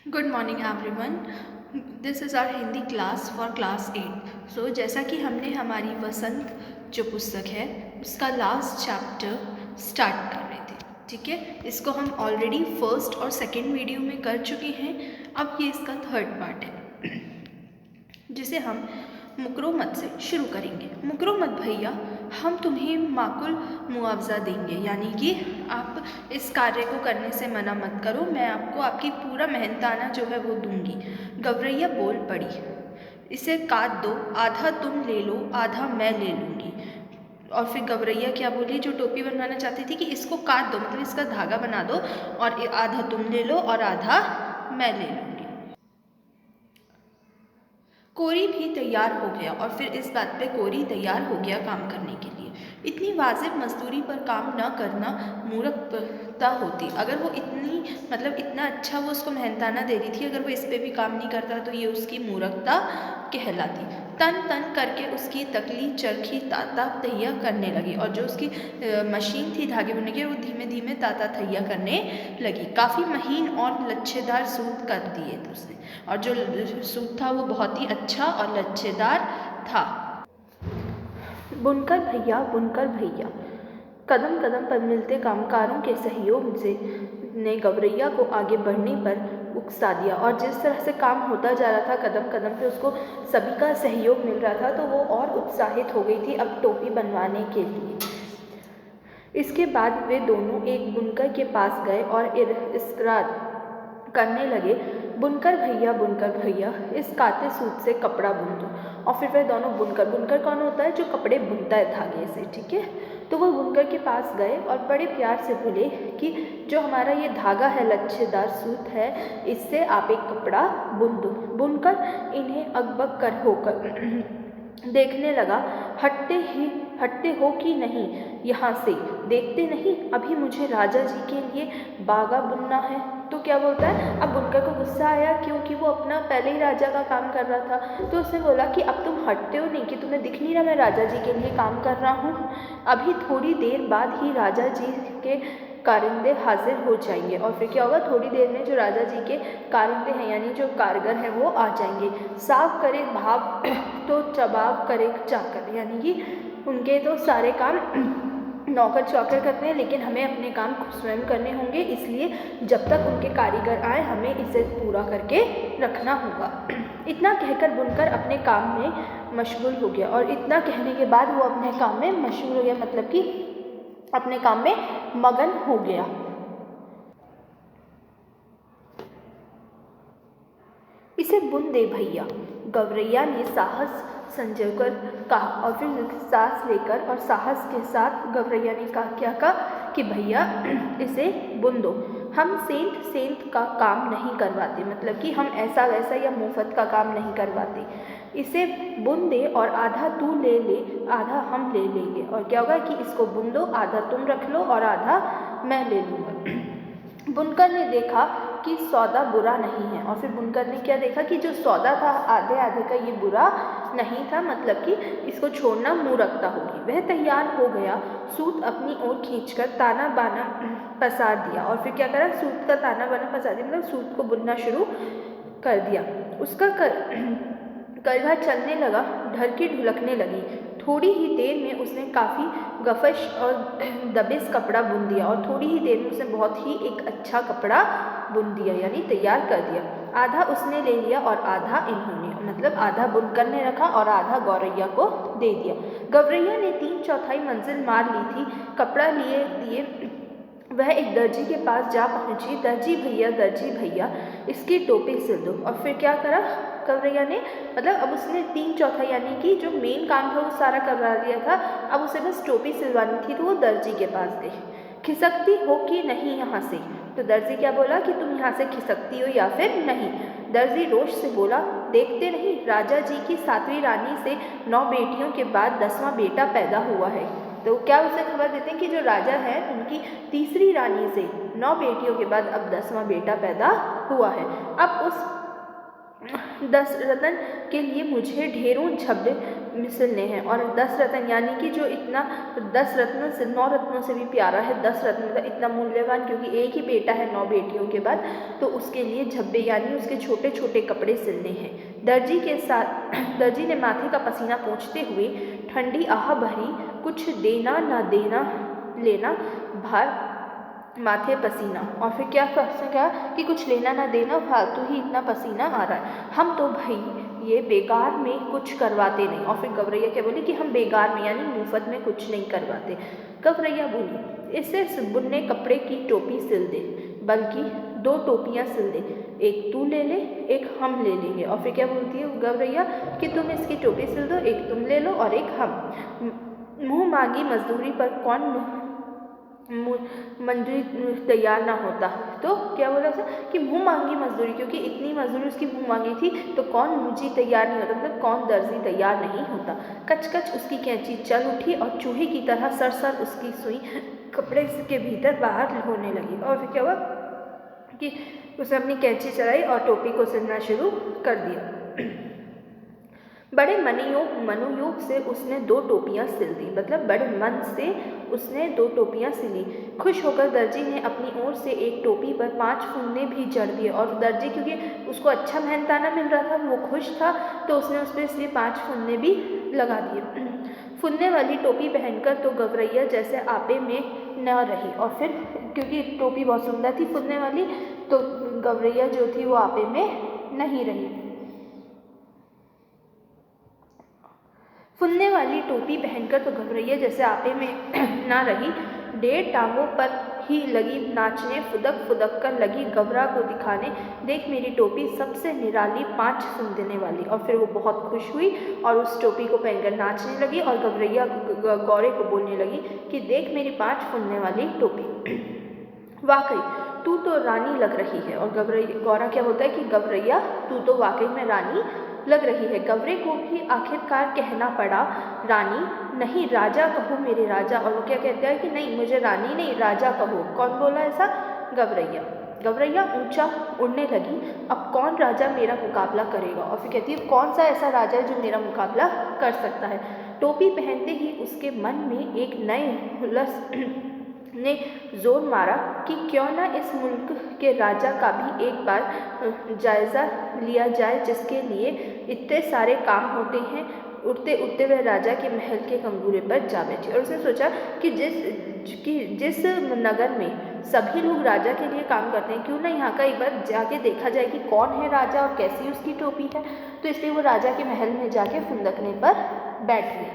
Good morning everyone. This is our Hindi class for class 8। So जैसा कि हमने हमारी वसंत जो पुस्तक है उसका लास्ट चैप्टर स्टार्ट कर रहे थे, ठीक है। इसको हम ऑलरेडी फर्स्ट और सेकंड वीडियो में कर चुके हैं। अब ये इसका थर्ड पार्ट है जिसे हम मुकरोमत से शुरू करेंगे। मुकरोमत भैया, हम तुम्हें माकुल मुआवजा देंगे, यानी कि आप इस कार्य को करने से मना मत करो, मैं आपको आपकी पूरा मेहनताना जो है वो दूंगी। गवरैया बोल पड़ी, इसे काट दो, आधा तुम ले लो, आधा मैं ले लूँगी। और फिर गवरैया क्या बोली, जो टोपी बनवाना चाहती थी, कि इसको काट दो, मतलब इसका धागा बना दो, और आधा तुम ले लो और आधा मैं ले लूँगी। कोरी भी तैयार हो गया, और फिर इस बात पे कोरी तैयार हो गया काम करने के लिए। इतनी वाजिब मजदूरी पर काम न करना मूर्खता होती। अगर वो इतनी मतलब इतना अच्छा वो उसको मेहनताना दे रही थी, अगर वो इस पे भी काम नहीं करता तो ये उसकी मूर्खता कहलाती। तन तन करके उसकी तकली चरखी ताता तैया करने लगी, और जो उसकी मशीन थी धागे बुनने की वो धीमे धीमे ताता तैया करने लगी। काफ़ी महीन और लच्छेदार सूत कर दिए थे उसने, और जो सूत था वो बहुत ही अच्छा और लच्छेदार था। बुनकर भैया कदम कदम पर मिलते कामगारों के सहयोग से ने गवरैया को आगे बढ़ने पर उकसा दिया, और जिस तरह से काम होता जा रहा था कदम कदम पे उसको सभी का सहयोग मिल रहा था, तो वो और उत्साहित हो गई थी अब टोपी बनवाने के लिए। इसके बाद वे दोनों एक बुनकर के पास गए और इस्करार करने लगे, बुनकर भैया इस काते सूत से कपड़ा बुन दो। और फिर वे दोनों बुनकर कौन होता है, जो कपड़े बुनता है धागे से, ठीक है। तो वो बुनकर के पास गए और बड़े प्यार से बोले कि जो हमारा ये धागा है, लच्छेदार सूत है, इससे आप एक कपड़ा बुन दो। बुनकर इन्हें अकबक कर होकर देखने लगा, हटते हो कि नहीं यहाँ से, देखते नहीं अभी मुझे राजा जी के लिए बागा बुनना है। तो क्या बोलता है, अब बुनकर को गुस्सा आया क्योंकि वो अपना पहले ही राजा का काम कर रहा था, तो उसने बोला कि अब तुम हटते हो नहीं, कि तुम्हें दिख नहीं रहा मैं राजा जी के लिए काम कर रहा हूँ। अभी थोड़ी देर बाद ही राजा जी के कारिंदे हाजिर हो जाएंगे। और फिर क्या होगा, थोड़ी देर में जो राजा जी के कारिंदे हैं यानी जो कारगर हैं वो आ जाएंगे। साफ करे भाव तो चबाव करे चाकर, यानी कि उनके तो सारे काम नौकर चाकर करते हैं, लेकिन हमें अपने काम स्वयं करने होंगे, इसलिए जब तक उनके कारीगर आए हमें इसे पूरा करके रखना होगा। इतना कहकर बुनकर अपने काम में मशगूल हो गया, और इतना कहने के बाद वो अपने काम में मशगूल हो गया, मतलब कि अपने काम में मगन हो गया। इसे बुन दे भैया, गवरैया ने साहस संजोकर कहा, और फिर सांस लेकर और साहस के साथ गवरैया ने कहा, क्या कहा कि भैया इसे बुन दो। हम सेंध का काम नहीं करवाते, मतलब कि हम ऐसा वैसा या मुफ्त का काम नहीं करवाते। इसे बुन दे और आधा तू ले ले, आधा हम ले लेंगे। और क्या होगा कि इसको बुन दो, आधा तुम रख लो और आधा मैं ले लूँगा। बुनकर ने देखा कि सौदा बुरा नहीं है, और फिर बुनकर ने क्या देखा कि जो सौदा था आधे आधे का ये बुरा नहीं था, मतलब कि इसको छोड़ना मूर्खता होगी। वह तैयार हो गया, सूत अपनी ओर खींचकर ताना बाना पसार दिया। और फिर क्या करा, सूत का ताना बाना पसार दिया, मतलब सूत को बुनना शुरू कर दिया। उसका करघा चलने लगा, ढरकी ढुलकने लगी। थोड़ी ही देर में उसने काफ़ी गफश और दबिश कपड़ा बुन दिया, और थोड़ी ही देर में उसने बहुत ही एक अच्छा कपड़ा बुन दिया, यानी तैयार कर दिया। आधा उसने ले लिया और आधा इन्होंने, मतलब आधा बुनकर ने रखा और आधा गौरैया को दे दिया। गौरैया ने 3/4 मंजिल मार ली थी। कपड़ा लिए दिए वह एक दर्जी के पास जा पहुंची। दर्जी भैया इसकी टोपी सिल दो। और फिर क्या करा गवरैया ने, मतलब अब उसने 3/4 यानी कि जो मेन काम था वो सारा करवा दिया था, अब उसे बस टोपी सिलवानी थी, तो वो दर्जी के पास गई। खिसकती हो कि नहीं यहाँ से, तो दर्जी क्या बोला कि तुम यहाँ से खिसकती हो या फिर नहीं। दर्जी रोष से बोला, देखते नहीं राजा जी की 7वीं रानी से 9 बेटियों के बाद 10वां बेटा पैदा हुआ है। तो क्या उसे खबर देते हैं कि जो राजा है उनकी 3री रानी से 9 बेटियों के बाद अब 10वां बेटा पैदा हुआ है। अब उस 10 रतन के लिए मुझे ढेरों झबड़े सिलने हैं। और 10 रत्न यानी कि जो इतना 10 रत्न से 9 रत्नों से भी प्यारा है 10 रत्न मतलब इतना मूल्यवान, क्योंकि एक ही बेटा है 9 बेटियों के बाद, तो उसके लिए झब्बे यानी उसके छोटे छोटे कपड़े सिलने हैं। दर्जी ने माथे का पसीना पोंछते हुए ठंडी आह भरी, कुछ देना न देना लेना भार माथे पसीना। और फिर क्या कहा कि कुछ लेना ना देना, फालतू ही इतना पसीना आ रहा है, हम तो भाई ये बेकार में कुछ करवाते नहीं। और फिर गवरैया क्या बोली कि हम बेकार में यानी मुफ्त में कुछ नहीं करवाते। गवरैया बोली इससे बुनने कपड़े की टोपी सिल दे, बल्कि 2 टोपियाँ सिल दे, एक तू ले ले एक हम ले लेंगे। और फिर क्या बोलती है गवरैया कि तुम इसकी टोपी सिल दो, एक तुम ले लो और एक हम। मुँह मांगी मजदूरी पर कौन मंजूरी तैयार ना होता। तो क्या बोला था कि मुँह मांगी मजदूरी, क्योंकि इतनी मजदूरी उसकी मुँह मांगी थी तो कौन मुझी तैयार नहीं होता, मतलब कौन दर्जी तैयार नहीं होता। कच कच उसकी कैंची चल उठी और चूहे की तरह सरसर उसकी सुई कपड़े के भीतर बाहर होने लगी। और फिर क्या हुआ कि उसने अपनी कैंची चलाई और टोपी को सिलना शुरू कर दिया। बड़े मनोयोग से उसने 2 टोपियाँ सिल दी, मतलब बड़े मन से उसने 2 टोपियाँ सिली। खुश होकर दर्जी ने अपनी ओर से एक टोपी पर 5 फुन्ने भी जड़ दिए। और दर्जी क्योंकि उसको अच्छा मेहनताना मिल रहा था, वो खुश था, तो उसने उस पर इसलिए 5 फुन्ने भी लगा दिए। फुन्ने वाली टोपी पहनकर तो गवरैया जैसे आपे में न रही। और फिर क्योंकि टोपी बहुत सुंदर थी फुन्ने वाली, तो गवरैया जो थी वो आपे में नहीं रही। फुलने वाली टोपी पहनकर तो गवरैया जैसे आपे में ना रही। 1.5 टांगों पर ही लगी नाचने, फुदक फुदक कर लगी गवरा को दिखाने, देख मेरी टोपी सबसे निराली 5 फुन देने वाली। और फिर वो बहुत खुश हुई और उस टोपी को पहनकर नाचने लगी और गवरैया गौरे को बोलने लगी कि देख मेरी 5 फुनने वाली टोपी, वाकई तू तो रानी लग रही है। और गौरा क्या बोलता है कि गवरैया तू तो वाकई में रानी लग रही है। गवरे को भी आखिरकार कहना पड़ा रानी नहीं राजा कहो मेरे राजा। और वो क्या कहता है कि नहीं मुझे रानी नहीं राजा कहो। कौन बोला ऐसा? गवरैया। गवरैया ऊंचा उड़ने लगी, अब कौन राजा मेरा मुकाबला करेगा। और फिर कहती है कौन सा ऐसा राजा है जो मेरा मुकाबला कर सकता है। टोपी पहनते ही उसके मन में एक नए हुलस ने जोर मारा कि क्यों ना इस मुल्क के राजा का भी एक बार जायज़ा लिया जाए, जिसके लिए इतने सारे काम होते हैं। उड़ते उड़ते वह राजा के महल के कंगूरे पर जा बैठी। और उसने सोचा कि जिस नगर में सभी लोग राजा के लिए काम करते हैं, क्यों ना यहाँ का एक बार जाके देखा जाए कि कौन है राजा और कैसी उसकी टोपी है। तो इसलिए वो राजा के महल में जाके फुंदकने पर बैठ गई।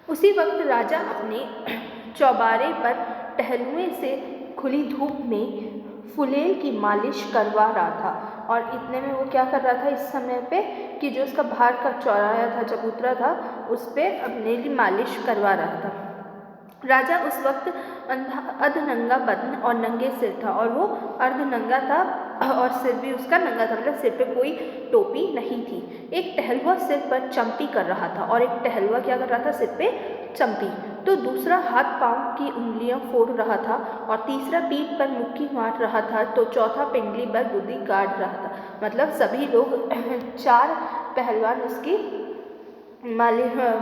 उसी वक्त राजा अपने चौबारे पर टहलुए से खुली धूप में फुलेल की मालिश करवा रहा था। और इतने में वो क्या कर रहा था इस समय पे कि जो उसका बाहर का चौराया था, चबूतरा था, उस पर अपने लिए मालिश करवा रहा था। राजा उस वक्त अर्धनंगा बदन और नंगे सिर था, और वो अर्धनंगा था और सिर भी उसका नंगा था, मतलब सिर पे कोई टोपी नहीं थी। एक टहलुआ सिर पर चंपी कर रहा था और एक टहलुआ क्या कर रहा था सिर पे चंपी। तो दूसरा हाथ पांव की उंगलियां फोड़ रहा था और तीसरा पीठ पर मुक्की मार रहा था, तो चौथा पिंडली पर बुद्धि गाड़ रहा था। मतलब सभी लोग 4 पहलवान उसकी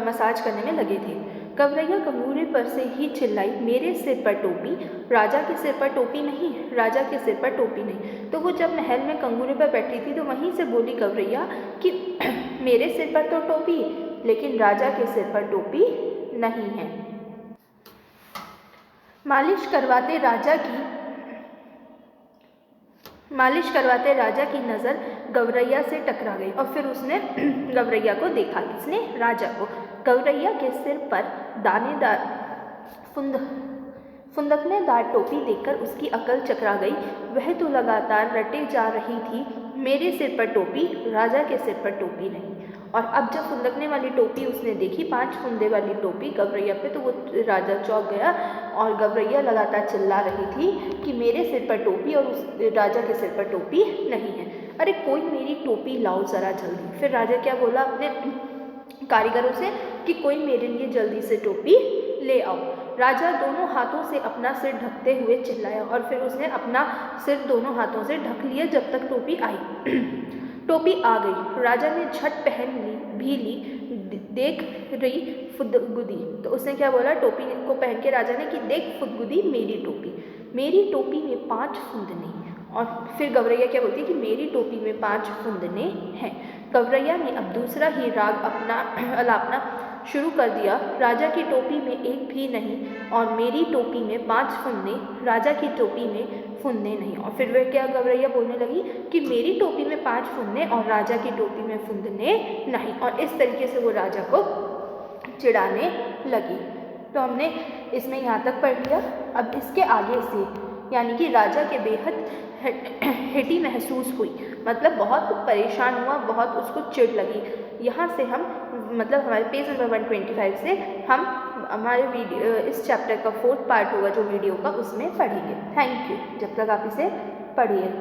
मसाज करने में लगे थे। गवरैया कंगूरे पर से ही चिल्लाई मेरे सिर पर टोपी, राजा के सिर पर टोपी नहीं, राजा के सिर पर टोपी नहीं। तो वो जब महल में कंगूरे पर बैठी थी तो वहीं से बोली गवरैया कि मेरे सिर पर तो टोपी, लेकिन राजा के सिर पर टोपी नहीं है। मालिश करवाते राजा की नज़र गवरैया से टकरा गई और फिर उसने गवरैया को देखा। किसने? राजा को। गवरैया के सिर पर दानेदार फुंदकनेदार टोपी देखकर उसकी अकल चकरा गई। वह तो लगातार रटे जा रही थी मेरे सिर पर टोपी, राजा के सिर पर टोपी नहीं। और अब जब फुंदकने वाली टोपी उसने देखी, 5 फुंदे वाली टोपी गवरैया पे, तो वो राजा चौंक गया और गवरैया लगातार चिल्ला रही थी कि मेरे सिर पर टोपी और उस राजा के सिर पर टोपी नहीं है। अरे कोई मेरी टोपी लाओ ज़रा जल्दी। फिर राजा क्या बोला अपने कारीगरों से कि कोई मेरे लिए जल्दी से टोपी ले आओ। राजा दोनों हाथों से अपना सिर ढकते हुए चिल्लाया और फिर उसने अपना सिर दोनों हाथों से ढक लिया जब तक टोपी आई। टोपी आ गई, राजा ने झट पहन ली, देख रही फुदगुदी। तो उसने क्या बोला, टोपी को पहन के राजा ने कि देख फुदगुदी मेरी टोपी में 5 फुंदने। और फिर गवरैया क्या बोलती है कि मेरी टोपी में 5 फुंदने हैं। गवरैया ने अब दूसरा ही राग अलापना शुरू कर दिया, राजा की टोपी में एक भी नहीं और मेरी टोपी में 5 फुंदे, राजा की टोपी में फुंदे नहीं। और फिर वह क्या गवरैया बोलने लगी कि मेरी टोपी में 5 फुंदे और राजा की टोपी में फुंदने नहीं। और इस तरीके से वो राजा को चिढ़ाने लगी। तो हमने इसमें यहाँ तक पढ़ लिया। अब इसके आगे से यानी कि राजा के बेहद हिटी महसूस हुई, मतलब बहुत परेशान हुआ, बहुत उसको चिढ़ लगी। यहाँ से हम मतलब हमारे पेज नंबर 125 से हम हमारे वीडियो इस चैप्टर का 4th पार्ट होगा जो वीडियो का, उसमें पढ़ेंगे। Thank you. जब तक आप इसे पढ़िए।